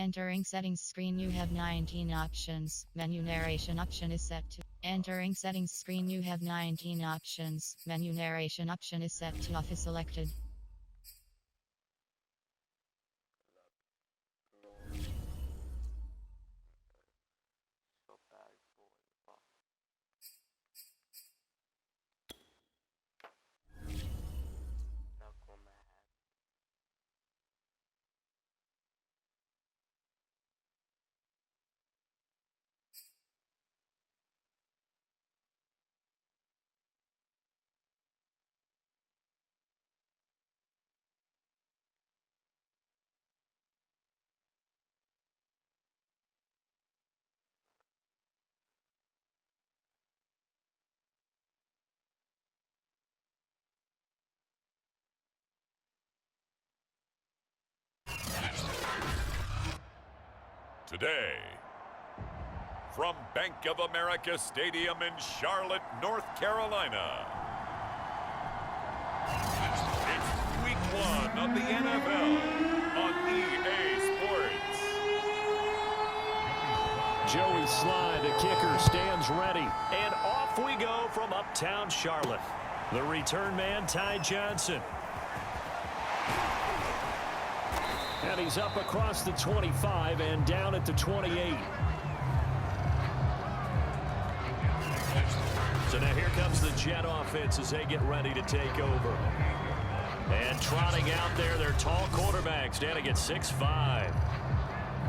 Entering settings screen, you have 19 options. Menu narration option is set to. Entering settings screen, you have 19 options. Menu narration option is set to off is selected. Today, from Bank of America Stadium in Charlotte, North Carolina, it's week 1 of the NFL on EA Sports. Joey Sly, the kicker, stands ready. And off we go from uptown Charlotte. The return man, Ty Johnson. And he's up across the 25 and down at the 28. So now here comes the Jet offense as they get ready to take over. And trotting out there, their tall quarterbacks standing at 6'5".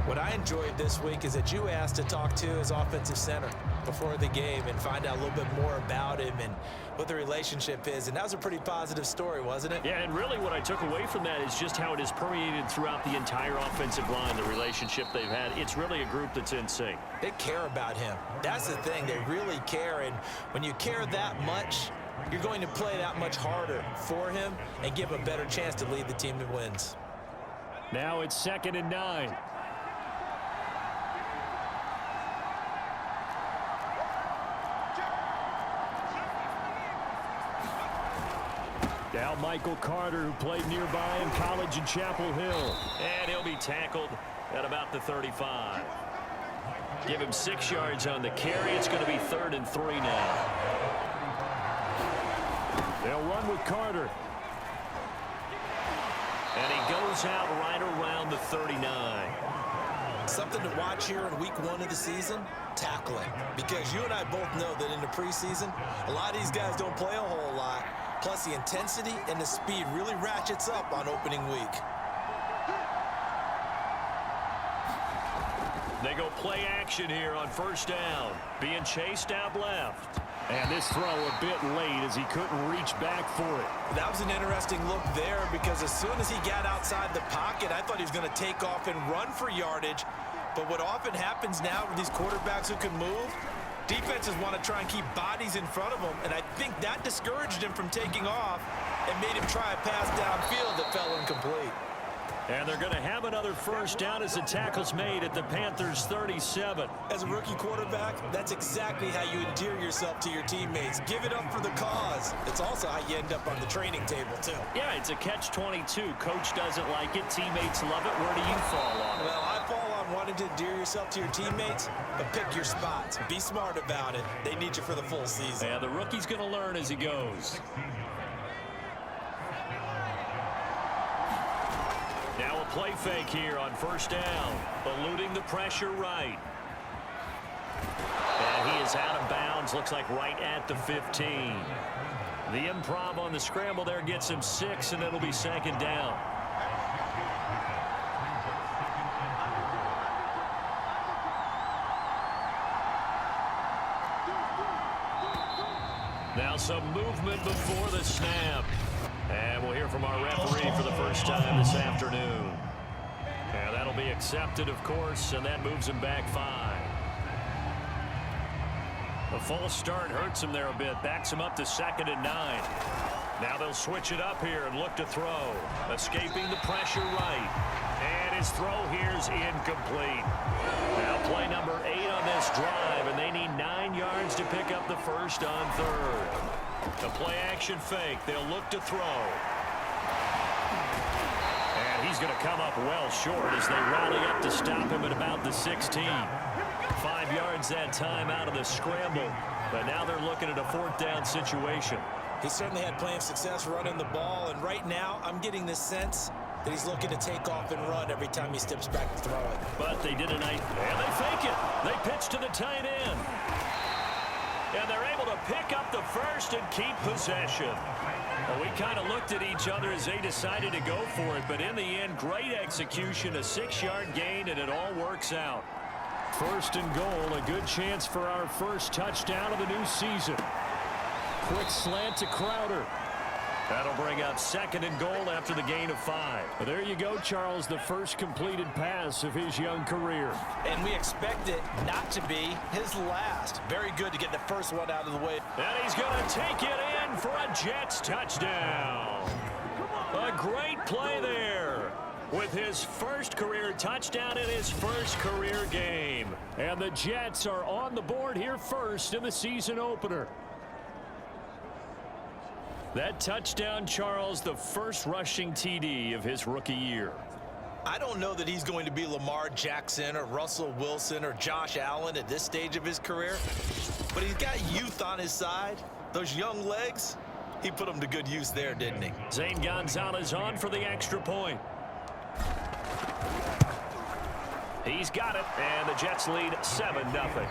What I enjoyed this week is that you asked to talk to his offensive center before the game and find out a little bit more about him and what the relationship is. And that was a pretty positive story, wasn't it? Yeah, and really what I took away from that is just how it has permeated throughout the entire offensive line, the relationship they've had. It's really a group that's in sync. They care about him. That's the thing. They really care. And when you care that much, you're going to play that much harder for him and give him a better chance to lead the team to wins. Now it's 2nd and 9. Now Michael Carter, who played nearby in college in Chapel Hill. And he'll be tackled at about the 35. Give him 6 yards on the carry. It's going to be 3rd and 3 now. They'll run with Carter. And he goes out right around the 39. Something to watch here in week 1 of the season, tackling. Because you and I both know that in the preseason, a lot of these guys don't play a whole lot. Plus, the intensity and the speed really ratchets up on opening week. They go play action here on 1st down. Being chased out left. And this throw a bit late as he couldn't reach back for it. That was an interesting look there because as soon as he got outside the pocket, I thought he was going to take off and run for yardage. But what often happens now with these quarterbacks who can move, defenses want to try and keep bodies in front of them, and I think that discouraged him from taking off and made him try a pass downfield that fell incomplete. And they're going to have another 1st down as the tackle's made at the Panthers' 37. As a rookie quarterback, that's exactly how you endear yourself to your teammates. Give it up for the cause. It's also how you end up on the training table, too. Yeah, it's a catch-22. Coach doesn't like it. Teammates love it. Where do you fall on it? Well, I fall on wanting to endear yourself to your teammates, but pick your spots. Be smart about it. They need you for the full season. Yeah, the rookie's going to learn as he goes. Now a play fake here on 1st down. Eluding the pressure right. And he is out of bounds. Looks like right at the 15. The improv on the scramble there gets him 6, and it'll be 2nd down. Now some movement before the snap. And we'll hear from our referee for the first time this afternoon. And that'll be accepted, of course, and that moves him back 5. The false start hurts him there a bit. Backs him up to 2nd and 9. Now they'll switch it up here and look to throw. Escaping the pressure right. And his throw here's incomplete. Now play number 8 on this drive, and they need 9 yards to pick up the 1st on 3rd. The play action fake. They'll look to throw. And he's going to come up well short as they rally up to stop him at about the 16. 5 yards that time out of the scramble, but now they're looking at a 4th down situation. He certainly had plenty of success running the ball, and right now I'm getting this sense that he's looking to take off and run every time he steps back to throw it. But they did a nice, and they fake it. They pitch to the tight end. And they're able to pick up the first and keep possession. Well, we kind of looked at each other as they decided to go for it, but in the end, great execution, a 6-yard gain, and it all works out. 1st and goal, a good chance for our first touchdown of the new season. Quick slant to Crowder. That'll bring up 2nd and goal after the gain of 5. Well, there you go, Charles, the first completed pass of his young career. And we expect it not to be his last. Very good to get the first one out of the way. And he's going to take it in for a Jets touchdown. A great play there with his first career touchdown in his first career game. And the Jets are on the board here first in the season opener. That touchdown, Charles, the first rushing TD of his rookie year. I don't know that he's going to be Lamar Jackson or Russell Wilson or Josh Allen at this stage of his career, but he's got youth on his side. Those young legs, he put them to good use there, didn't he? Zane Gonzalez on for the extra point. He's got it, and the Jets lead 7-0.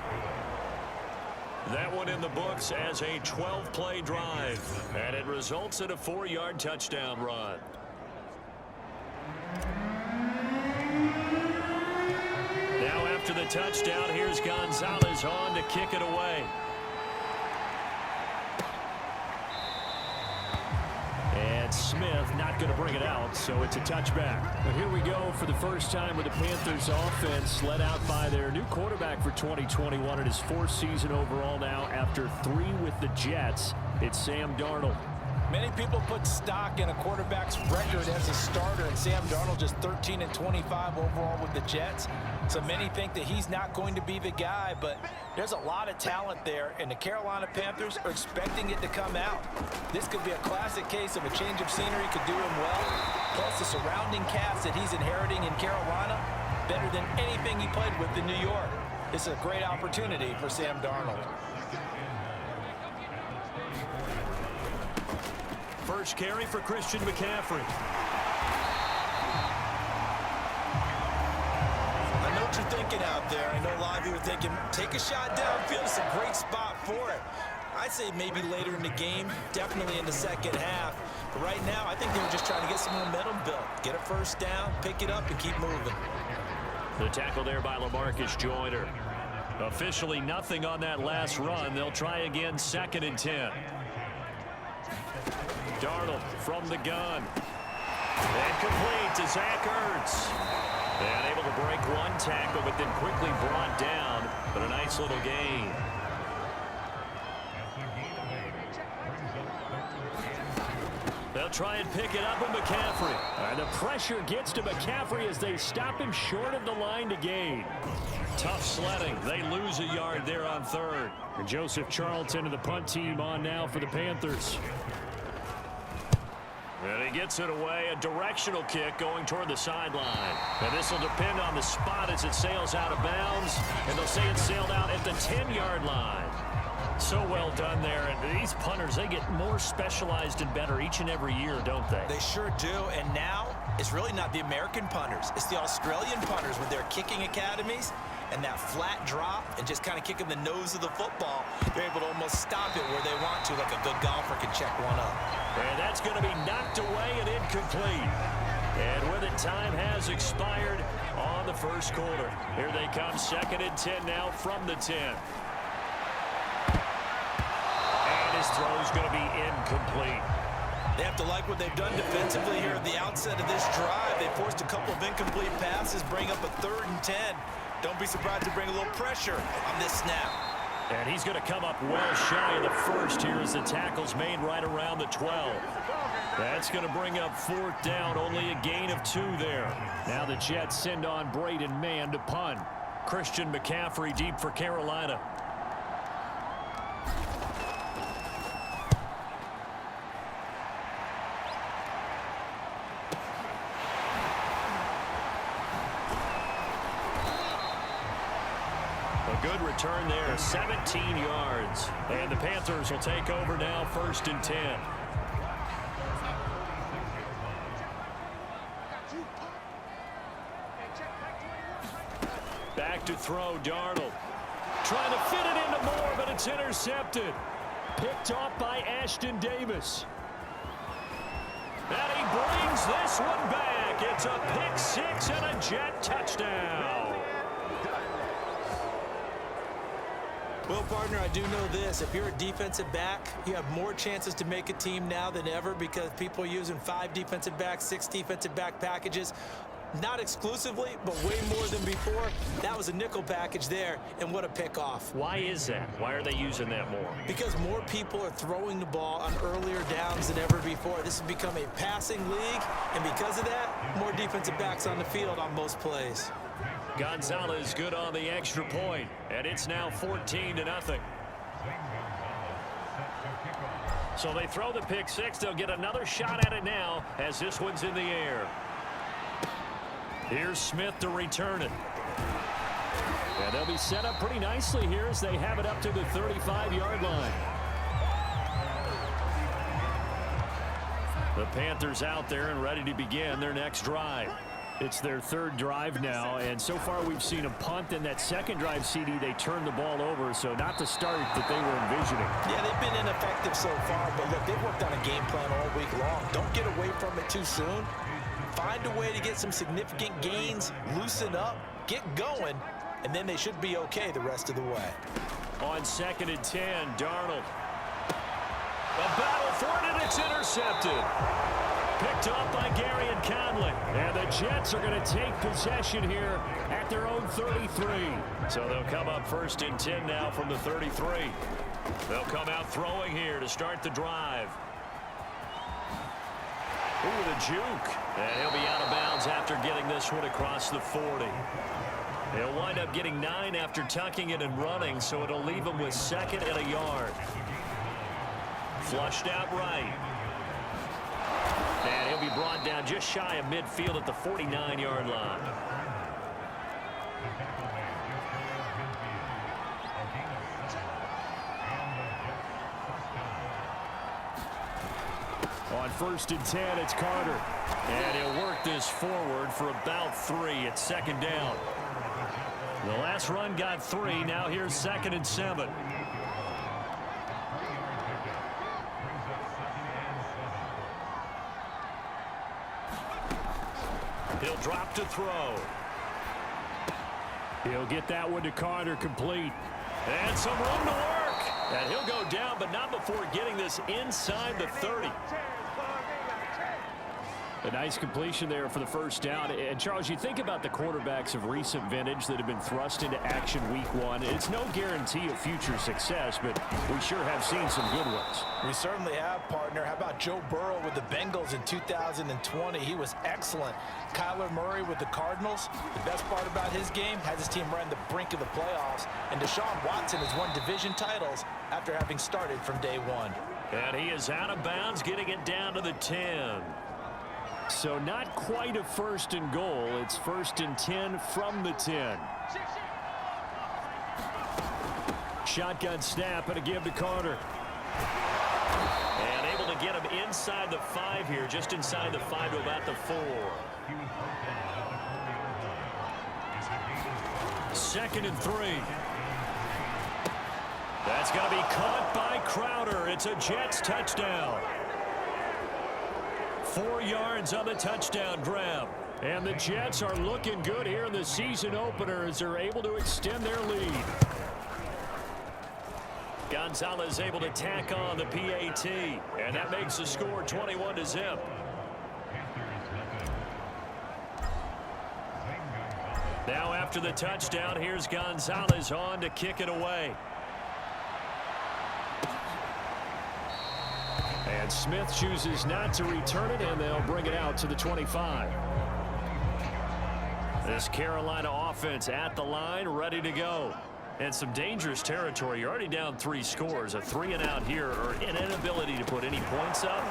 That one in the books as a 12-play drive, and it results in a 4-yard touchdown run. Now after the touchdown, here's Gonzalez on to kick it away. And Smith not going to bring it out, so it's a touchback. But here we go for the first time with the Panthers offense led out by their new quarterback for 2021 in his 4th season overall now after 3 with the Jets. It's Sam Darnold. Many people put stock in a quarterback's record as a starter, and Sam Darnold just 13-25 overall with the Jets. So many think that he's not going to be the guy, but there's a lot of talent there, and the Carolina Panthers are expecting it to come out. This could be a classic case of a change of scenery could do him well, plus the surrounding cast that he's inheriting in Carolina, better than anything he played with in New York. This is a great opportunity for Sam Darnold. First carry for Christian McCaffrey. I know what you're thinking out there. I know a lot of you are thinking, take a shot downfield. It's a great spot for it. I'd say maybe later in the game, definitely in the second half. But right now, I think they were just trying to get some momentum built. Get a first down, pick it up, and keep moving. The tackle there by LaMarcus Joyner. Officially nothing on that last run. They'll try again, 2nd and 10. Darnold from the gun. And complete to Zach Ertz. And able to break one tackle, but then quickly brought down. But a nice little gain. They'll try and pick it up with McCaffrey. And the pressure gets to McCaffrey as they stop him short of the line to gain. Tough sledding. They lose a yard there on 3rd. And Joseph Charlton and the punt team on now for the Panthers. And he gets it away, a directional kick going toward the sideline. And this will depend on the spot as it sails out of bounds. And they'll say it sailed out at the 10-yard line. So well done there. And these punters, they get more specialized and better each and every year, don't they? They sure do. And now it's really not the American punters. It's the Australian punters with their kicking academies. And that flat drop and just kind of kicking the nose of the football, they're able to almost stop it where they want to, like a good golfer can check one up. And that's going to be knocked away and incomplete. And with it, time has expired on the first quarter. Here they come, 2nd and 10 now from the 10. And his throw is going to be incomplete. They have to like what they've done defensively here at the outset of this drive. They forced a couple of incomplete passes, bring up a 3rd and 10. Don't be surprised to bring a little pressure on this snap. And he's going to come up well shy of the first here as the tackle's made right around the 12. That's going to bring up 4th down, only a gain of 2 there. Now the Jets send on Braden Mann to punt. Christian McCaffrey deep for Carolina. good return there, 17 yards. And the Panthers will take over now, 1st and 10. Back to throw, Darnold. Trying to fit it into Moore, but it's intercepted. Picked off by Ashton Davis. And he brings this one back. It's a pick six and a Jet touchdown. Well, partner, I do know this. If you're a defensive back, you have more chances to make a team now than ever because people are using 5 defensive backs, 6 defensive back packages. Not exclusively, but way more than before. That was a nickel package there, and what a pickoff. Why is that? Why are they using that more? Because more people are throwing the ball on earlier downs than ever before. This has become a passing league, and because of that, more defensive backs on the field on most plays. Gonzalez good on the extra point, and it's now 14-0. So they throw the pick six. They'll get another shot at it now as this one's in the air. Here's Smith to return it. And they'll be set up pretty nicely here as they have it up to the 35-yard line. The Panthers out there and ready to begin their next drive. It's their 3rd drive now, and so far we've seen a punt. In that second drive, CD, they turned the ball over, so not the start that they were envisioning. Yeah, they've been ineffective so far, but look, they've worked on a game plan all week long. Don't get away from it too soon. Find a way to get some significant gains, loosen up, get going, and then they should be okay the rest of the way. On 2nd and 10, Darnold. A battle for it, and it's intercepted. Picked off by Gary and Conley. And the Jets are going to take possession here at their own 33. So they'll come up 1st and 10 now from the 33. They'll come out throwing here to start the drive. Ooh, the juke. And he'll be out of bounds after getting this one across the 40. He'll wind up getting 9 after tucking it and running, so it'll leave him with 2nd and a yard. Flushed out right. And he'll be brought down just shy of midfield at the 49-yard line. On 1st and 10, it's Carter. And he'll work this forward for about 3. It's 2nd down. The last run got 3. Now here's 2nd and 7. He'll drop to throw. He'll get that one to Carter complete. And some room to work. And he'll go down, but not before getting this inside the 30. A nice completion there for the 1st down. And, Charles, you think about the quarterbacks of recent vintage that have been thrust into action week 1. It's no guarantee of future success, but we sure have seen some good ones. We certainly have, partner. How about Joe Burrow with the Bengals in 2020? He was excellent. Kyler Murray with the Cardinals. The best part about his game has his team right on the brink of the playoffs. And Deshaun Watson has won division titles after having started from day 1. And he is out of bounds, getting it down to the 10. So not quite a 1st and goal. It's 1st and 10 from the 10. Shotgun snap and a give to Carter. And able to get him inside the 5 here, just inside the 5 to about the 4. 2nd and 3. That's going to be caught by Crowder. It's a Jets touchdown. 4 yards on the touchdown grab. And the Jets are looking good here in the season opener as they're able to extend their lead. Gonzalez able to tack on the PAT. And that makes the score 21-0. Now after the touchdown, here's Gonzalez on to kick it away. And Smith chooses not to return it, and they'll bring it out to the 25. This Carolina offense at the line, ready to go. And some dangerous territory. You're already down 3 scores. A 3-and-out here, or an inability to put any points up.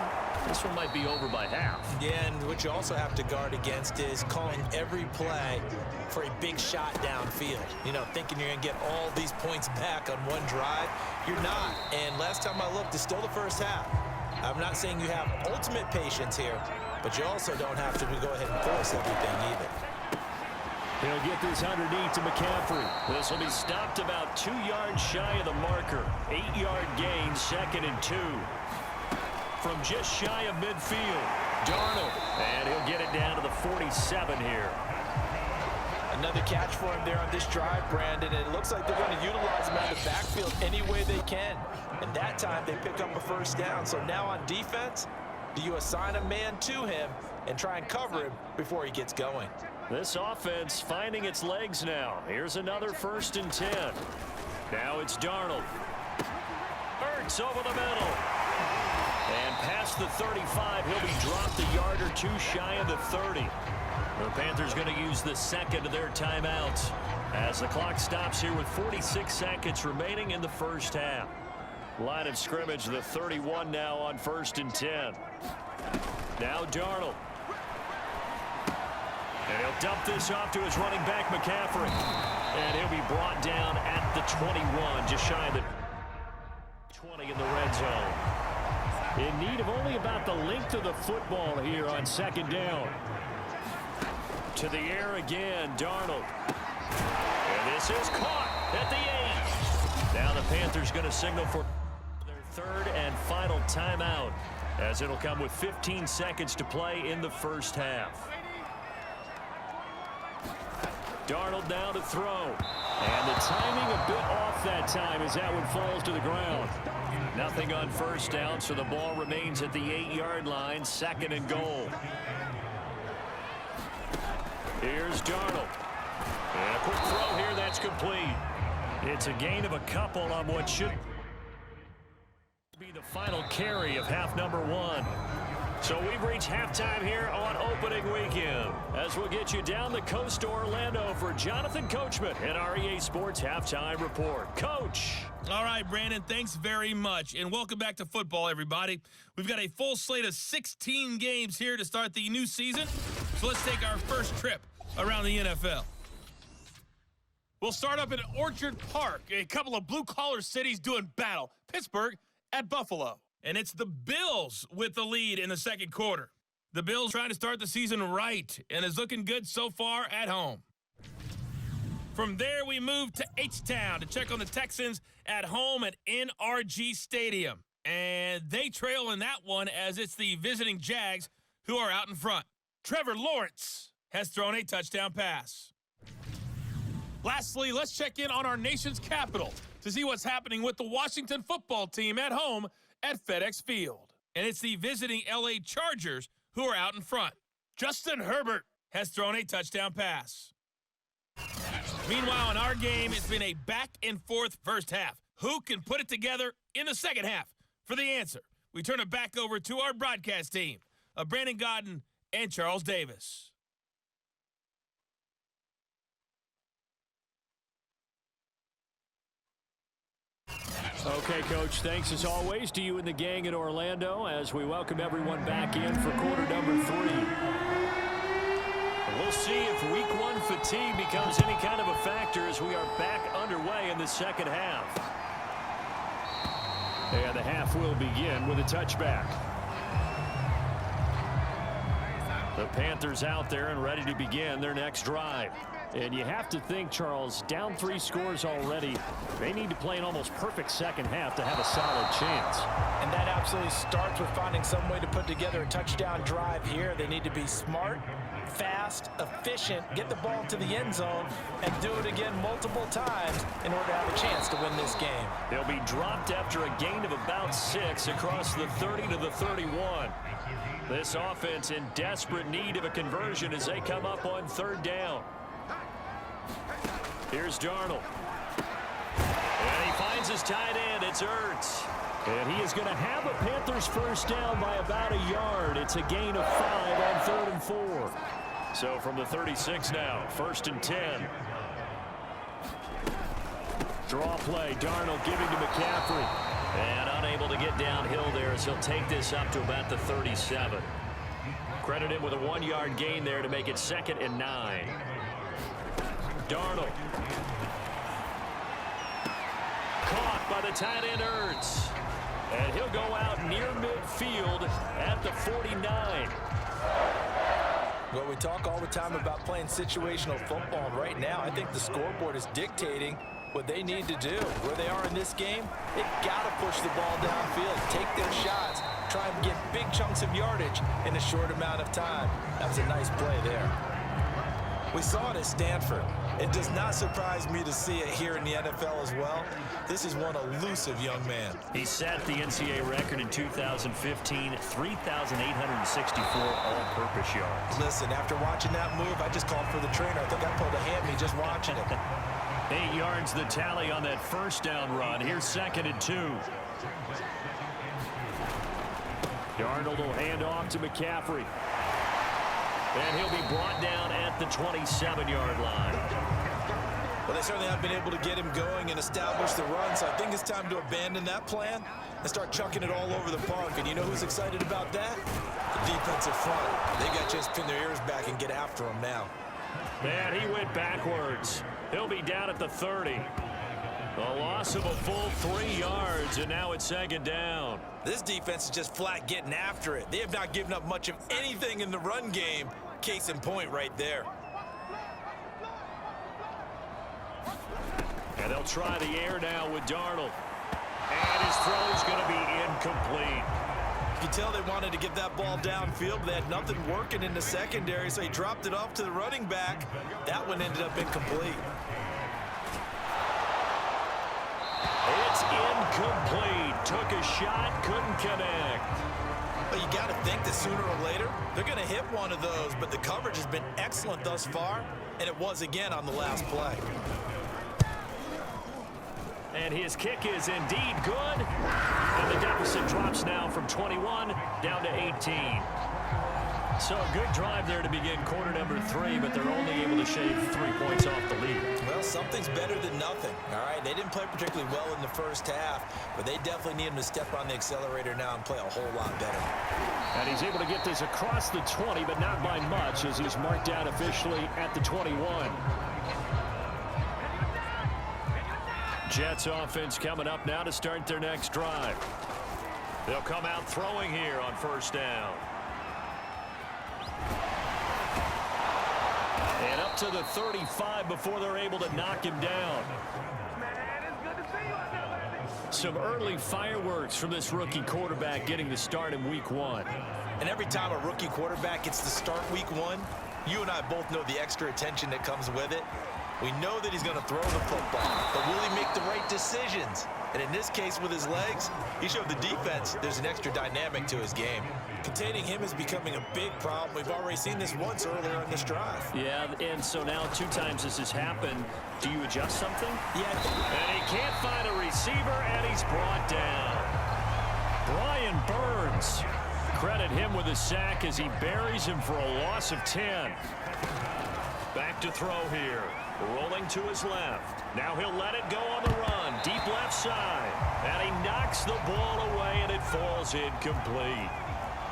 This one might be over by half. Yeah, and what you also have to guard against is calling every play for a big shot downfield. You know, thinking you're going to get all these points back on one drive. You're not. And last time I looked, it's still the first half. I'm not saying you have ultimate patience here, but you also don't have to go ahead and force everything either. He'll get this underneath to McCaffrey. This will be stopped about 2 yards shy of the marker. 8-yard gain, 2nd and 2. From just shy of midfield, Darnold. And he'll get it down to the 47 here. Another catch for him there on this drive, Brandon. And it looks like they're going to utilize him out of the backfield any way they can. And that time they pick up a first down. So now on defense, do you assign a man to him and try and cover him before he gets going? This offense finding its legs now. Here's another 1st and 10. Now it's Darnold. Ertz over the middle. And past the 35, he'll be dropped a yard or 2 shy of the 30. The Panthers going to use the second of their timeouts as the clock stops here with 46 seconds remaining in the first half. Line of scrimmage, the 31 now on 1st and 10. Now Darnold. And he'll dump this off to his running back, McCaffrey. And he'll be brought down at the 21, just shy of the 20 in the red zone. In need of only about the length of the football here on 2nd down. To the air again, Darnold. And this is caught at the 8. Now the Panthers going to signal for their 3rd and final timeout, as it'll come with 15 seconds to play in the first half. Darnold now to throw. And the timing a bit off that time as that one falls to the ground. Nothing on 1st down, so the ball remains at the 8-yard line, 2nd and goal. Here's Darnold. And a quick throw here, that's complete. It's a gain of a couple on what should be the final carry of half number 1. So we've reached halftime here on opening weekend, as we'll get you down the coast to Orlando for Jonathan Coachman and our EA Sports Halftime Report. Coach. All right, Brandon, thanks very much, and welcome back to football, everybody. We've got a full slate of 16 games here to start the new season, so let's take our first trip around the NFL. We'll start up in Orchard Park, a couple of blue-collar cities doing battle. Pittsburgh at Buffalo. And it's the Bills with the lead in the second quarter. The Bills trying to start the season right, and is looking good so far at home. From there, we move to H-Town to check on the Texans at home at NRG Stadium. And they trail in that one as it's the visiting Jags who are out in front. Trevor Lawrence has thrown a touchdown pass. Lastly, let's check in on our nation's capital to see what's happening with the Washington football team at home at FedEx Field. And it's the visiting LA Chargers who are out in front. Justin Herbert has thrown a touchdown pass. Meanwhile, in our game, it's been a back-and-forth first half. Who can put it together in the second half? For the answer, we turn it back over to our broadcast team of Brandon Godden and Charles Davis. Okay, Coach, thanks as always to you and the gang in Orlando as we welcome everyone back in for quarter number 3. We'll see if week 1 fatigue becomes any kind of a factor as we are back underway in the second half. And the half will begin with a touchback. The Panthers out there and ready to begin their next drive. And you have to think, Charles, down 3 scores already. They need to play an almost perfect second half to have a solid chance. And that absolutely starts with finding some way to put together a touchdown drive here. They need to be smart, fast, efficient, get the ball to the end zone, and do it again multiple times in order to have a chance to win this game. They'll be dropped after a gain of about 6 across the 30 to the 31. This offense in desperate need of a conversion as they come up on 3rd down. Here's Darnold. And he finds his tight end. It's Ertz. And he is going to have a Panthers first down by about a yard. It's a gain of 5 on 3rd and 4. So from the 36 now, 1st and 10. Draw play. Darnold giving to McCaffrey. And unable to get downhill there as he'll take this up to about the 37. Credit him with a 1-yard gain there to make it 2nd and 9. Darnold. Caught by the tight end Ertz. And he'll go out near midfield at the 49. Well, we talk all the time about playing situational football, and right now I think the scoreboard is dictating what they need to do. Where they are in this game, they've got to push the ball downfield, take their shots, try and get big chunks of yardage in a short amount of time. That was a nice play there. We saw it at Stanford. It does not surprise me to see it here in the NFL as well. This is one elusive young man. He set the NCAA record in 2015, 3,864 all-purpose yards. Listen, after watching that move, I just called for the trainer. I think I pulled a hammy just watching it. 8 yards the tally on that first down run. Here's 2nd and 2. Darnold will hand off to McCaffrey. And he'll be brought down at the 27-yard line. Well, they certainly have been able to get him going and establish the run, so I think it's time to abandon that plan and start chucking it all over the park. And you know who's excited about that? The defensive front. They got to just pin their ears back and get after him now. Man, he went backwards. He'll be down at the 30. A loss of a full 3 yards, and now it's 2nd down. This defense is just flat getting after it. They have not given up much of anything in the run game. Case in point right there. And they'll try the air now with Darnold. And his throw's going to be incomplete. You can tell they wanted to get that ball downfield, but they had nothing working in the secondary, so he dropped it off to the running back. That one ended up incomplete. It's incomplete. Took a shot, couldn't connect. But you got to think that sooner or later, they're going to hit one of those, but the coverage has been excellent thus far, and it was again on the last play. And his kick is indeed good. And the deficit drops now from 21 down to 18. So a good drive there to begin quarter number 3, but they're only able to shave 3 points off the lead. Well, something's better than nothing, all right? They didn't play particularly well in the first half, but they definitely need him to step on the accelerator now and play a whole lot better. And he's able to get this across the 20, but not by much, as he's marked down officially at the 21. Jets offense coming up now to start their next drive. They'll come out throwing here on 1st down. And up to the 35 before they're able to knock him down. Some early fireworks from this rookie quarterback getting the start in week 1. And every time a rookie quarterback gets to start week 1, you and I both know the extra attention that comes with it. We know that he's going to throw the football, but will he make the right decisions? And in this case with his legs, he showed the defense there's an extra dynamic to his game. Containing him is becoming a big problem. We've already seen this once earlier in this drive. Yeah, and so now 2 times this has happened. Do you adjust something? Yeah. And he can't find a receiver, and he's brought down. Brian Burns. Credit him with a sack as he buries him for a loss of 10. Back to throw here. Rolling to his left. Now he'll let it go on the run. Deep left side. And he knocks the ball away, and it falls incomplete.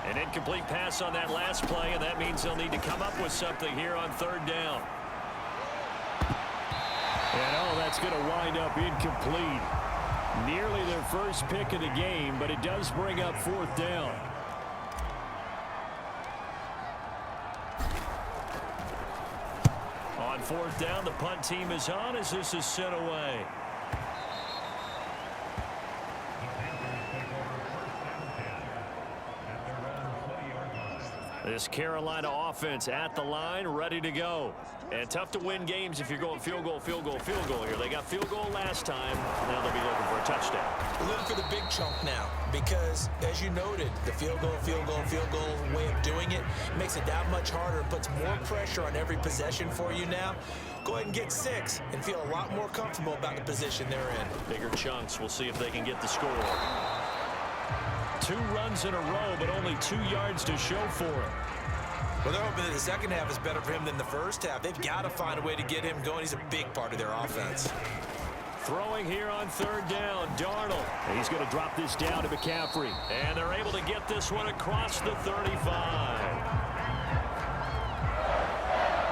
An incomplete pass on that last play, and that means they'll need to come up with something here on 3rd down. And oh, that's going to wind up incomplete. Nearly their first pick of the game, but it does bring up 4th down. On 4th down, the punt team is on as this is sent away. This Carolina offense at the line, ready to go. And tough to win games if you're going field goal, field goal, field goal here. They got field goal last time. Now they'll be looking for a touchdown. Looking for the big chunk now because, as you noted, the field goal way of doing it makes it that much harder. It puts more pressure on every possession for you now. Go ahead and get 6 and feel a lot more comfortable about the position they're in. Bigger chunks. We'll see if they can get the score. 2 runs in a row, but only 2 yards to show for it. Well, they're hoping that the second half is better for him than the first half. They've got to find a way to get him going. He's a big part of their offense. Throwing here on third down, Darnold. He's going to drop this down to McCaffrey. And they're able to get this one across the 35.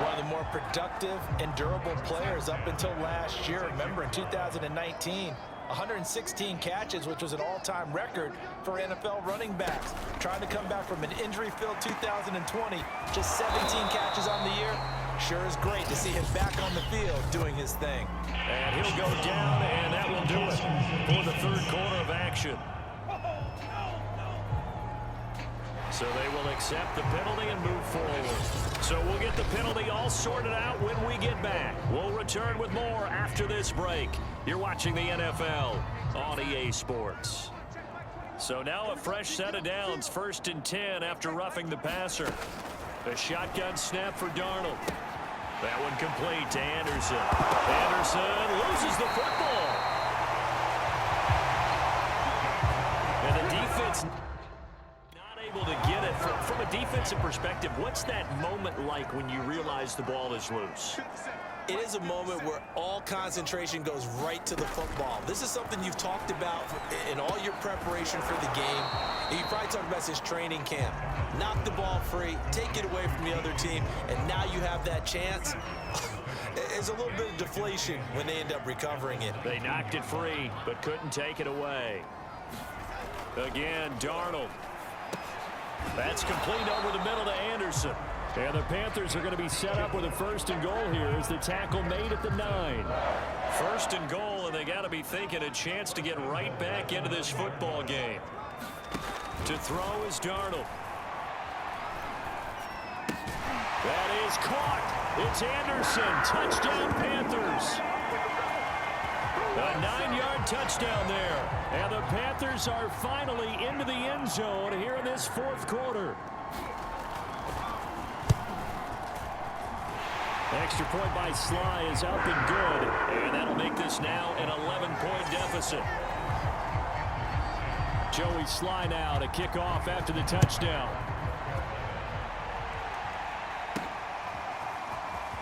One of the more productive and durable players up until last year. Remember, in 2019, 116 catches, which was an all-time record for NFL running backs. Trying to come back from an injury-filled 2020, just 17 catches on the year. Sure is great to see him back on the field doing his thing. And he'll go down, and that will do it for the third quarter of action. So they will accept the penalty and move forward. So we'll get the penalty all sorted out when we get back. We'll return with more after this break. You're watching the NFL on EA Sports. So now a fresh set of downs, 1st and 10 after roughing the passer. A shotgun snap for Darnold. That one complete to Anderson. Anderson loses the football. And the defense not able to get it. From a defensive perspective, what's that moment like when you realize the ball is loose? It is a moment where all concentration goes right to the football. This is something you've talked about in all your preparation for the game. You probably talked about this training camp. Knock the ball free, take it away from the other team, and now you have that chance. It's a little bit of deflation when they end up recovering it. They knocked it free, but couldn't take it away. Again, Darnold. That's complete over the middle to Anderson. And the Panthers are going to be set up with a 1st and goal here as the tackle made at the 9. 1st and goal, and they got to be thinking a chance to get right back into this football game. To throw is Darnold. That is caught. It's Anderson. Touchdown, Panthers. A 9-yard touchdown there. And the Panthers are finally into the end zone here in this 4th quarter. Extra point by Sly is up and good. And that'll make this now an 11-point deficit. Joey Sly now to kick off after the touchdown.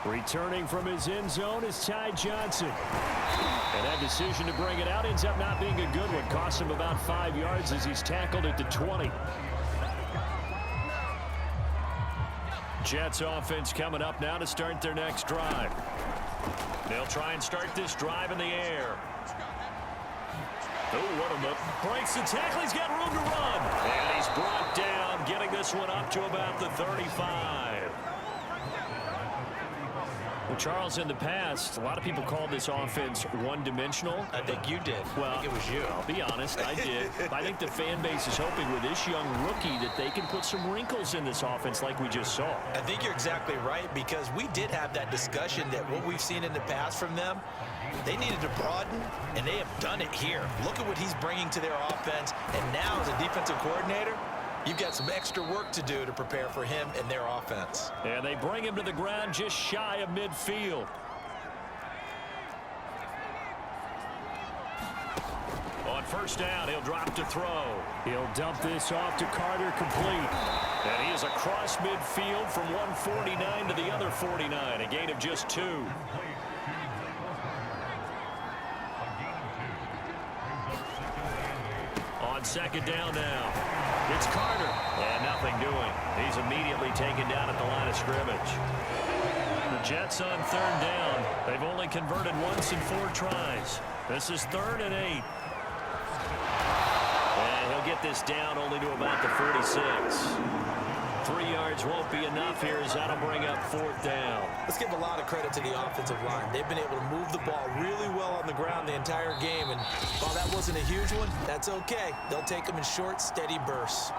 Returning from his end zone is Ty Johnson. And that decision to bring it out ends up not being a good one. Costs him about 5 yards as he's tackled at the 20. Jets offense coming up now to start their next drive. They'll try and start this drive in the air. Oh, what a move. Breaks the tackle. He's got room to run. And he's brought down, getting this one up to about the 35. Well, Charles, in the past, a lot of people called this offense one-dimensional. I think you did. Well, I think it was you. I'll be honest, I did. I think the fan base is hoping with this young rookie that they can put some wrinkles in this offense like we just saw. I think you're exactly right, because we did have that discussion that what we've seen in the past from them, they needed to broaden, and they have done it here. Look at what he's bringing to their offense, and now as a defensive coordinator, you've got some extra work to do to prepare for him and their offense. And they bring him to the ground just shy of midfield. On 1st down, he'll drop to throw. He'll dump this off to Carter, complete. And he is across midfield from 149 to the other 49, a gain of just 2. On 2nd down now. It's Carter. And nothing doing. He's immediately taken down at the line of scrimmage. The Jets on 3rd down. They've only converted once in 4 tries. This is 3rd and 8. And he'll get this down only to about the 46. 3 yards won't be enough here as that'll bring up 4th down. Let's give a lot of credit to the offensive line. They've been able to move the ball really well on the ground the entire game. And while that wasn't a huge one, that's okay. They'll take them in short, steady bursts.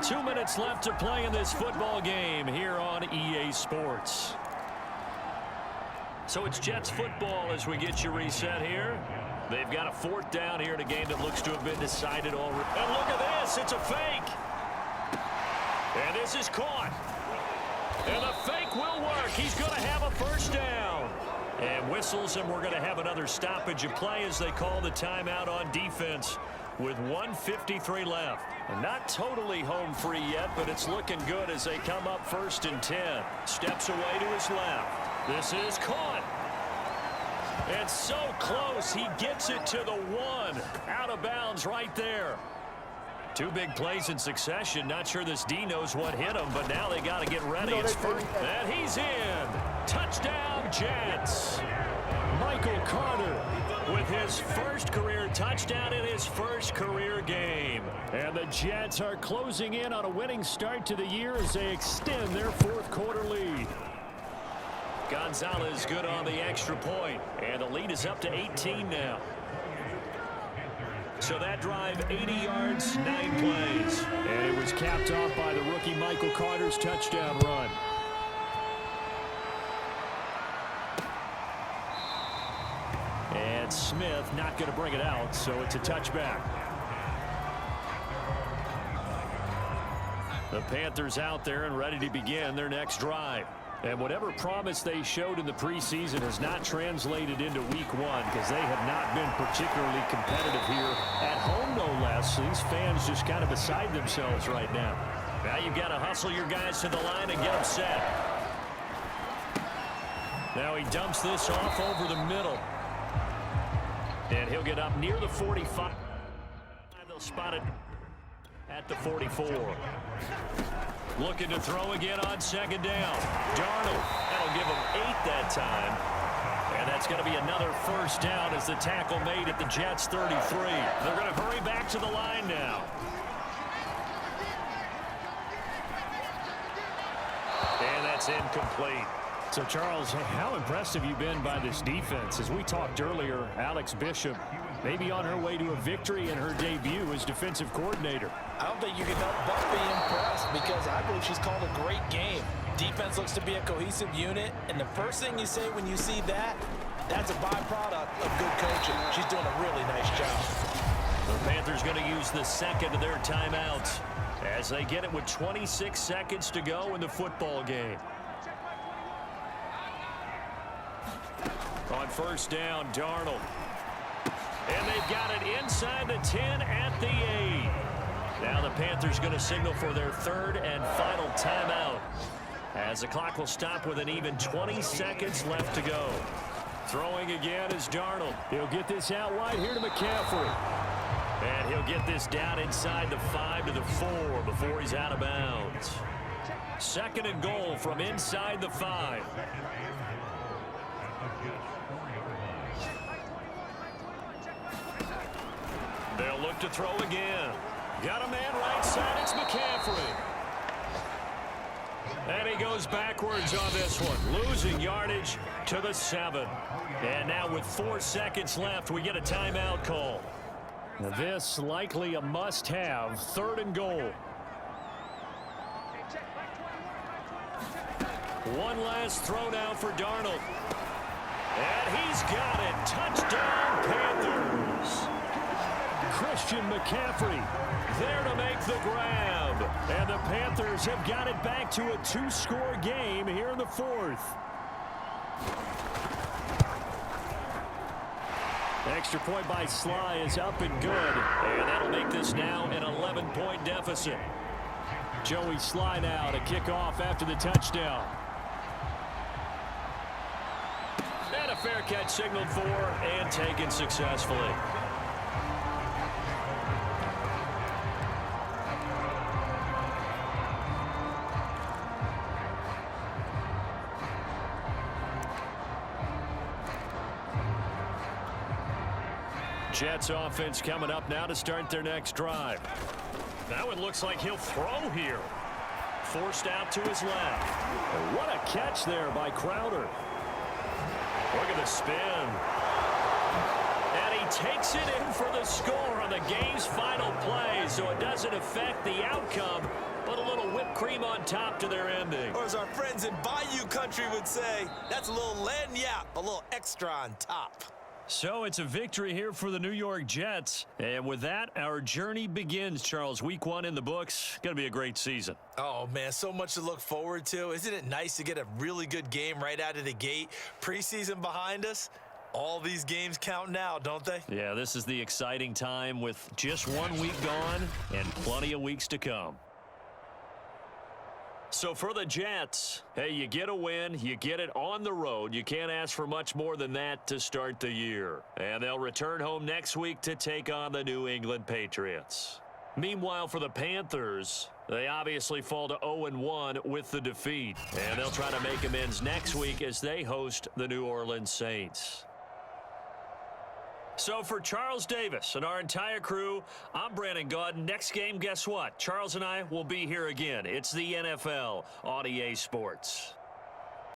2 minutes left to play in this football game here on EA Sports. So it's Jets football as we get you reset here. They've got a 4th down here in a game that looks to have been decided already. And look at this. It's a fake. And this is caught. And the fake will work. He's going to have a 1st down. And whistles, and we're going to have another stoppage of play as they call the timeout on defense with 1:53 left. And not totally home free yet, but it's looking good as they come up 1st and 10. Steps away to his left. This is caught. It's so close. He gets it to the 1. Out of bounds right there. 2 big plays in succession. Not sure this D knows what hit him, but now they got to get ready. It's first, and he's in. Touchdown, Jets. Michael Carter with his first career touchdown in his first career game. And the Jets are closing in on a winning start to the year as they extend their 4th quarter lead. Gonzalez good on the extra point, and the lead is up to 18 now. So that drive, 80 yards, 9 plays. And it was capped off by the rookie Michael Carter's touchdown run. And Smith not going to bring it out, so it's a touchback. The Panthers out there and ready to begin their next drive. And whatever promise they showed in the preseason has not translated into week 1 because they have not been particularly competitive here at home, no less. These fans just kind of beside themselves right now. Now you've got to hustle your guys to the line and get them set. Now he dumps this off over the middle. And he'll get up near the 45. They'll spot it at the 44. Looking to throw again on second down. Darnold. That'll give him 8 that time. And that's going to be another first down as the tackle made at the Jets' 33. They're going to hurry back to the line now. And that's incomplete. So, Charles, how impressed have you been by this defense? As we talked earlier, Alex Bishop may be on her way to a victory in her debut as defensive coordinator. I don't think you can help but be impressed because I believe she's called a great game. Defense looks to be a cohesive unit, and the first thing you say when you see that, that's a byproduct of good coaching. She's doing a really nice job. The Panthers going to use the second of their timeouts as they get it with 26 seconds to go in the football game. On first down, Darnold. And they've got it inside the 10 at the 8. Now the Panthers going to signal for their 3rd and final timeout as the clock will stop with an even 20 seconds left to go. Throwing again is Darnold. He'll get this out wide here to McCaffrey. And he'll get this down inside the 5 to the 4 before he's out of bounds. 2nd and goal from inside the 5. They'll look to throw again. Got a man right side. It's McCaffrey. And he goes backwards on this one. Losing yardage to the 7. And now with 4 seconds left, we get a timeout call. This likely a must-have. 3rd and goal. One last throw now for Darnold. And he's got it. Touchdown, Panthers. Christian McCaffrey there to make the grab. And the Panthers have got it back to a 2-score game here in the 4th. Extra point by Sly is up and good. And that'll make this now an 11-point deficit. Joey Sly now to kick off after the touchdown. And a fair catch signaled for and taken successfully. Jets offense coming up now to start their next drive. That one looks like he'll throw here. Forced out to his left. What a catch there by Crowder. Look at the spin. And he takes it in for the score on the game's final play, so it doesn't affect the outcome, but a little whipped cream on top to their ending. Or as our friends in Bayou Country would say, that's a little lagniappe, a little extra on top. So it's a victory here for the New York Jets. And with that, our journey begins, Charles. Week 1 in the books. Going to be a great season. Oh, man, so much to look forward to. Isn't it nice to get a really good game right out of the gate? Preseason behind us. All these games count now, don't they? Yeah, this is the exciting time with just 1 week gone and plenty of weeks to come. So for the Jets, hey, you get a win, you get it on the road. You can't ask for much more than that to start the year. And they'll return home next week to take on the New England Patriots. Meanwhile, for the Panthers, they obviously fall to 0-1 with the defeat. And they'll try to make amends next week as they host the New Orleans Saints. So for Charles Davis and our entire crew, I'm Brandon Gaudin. Next game, guess what? Charles and I will be here again. It's the NFL on EA Sports.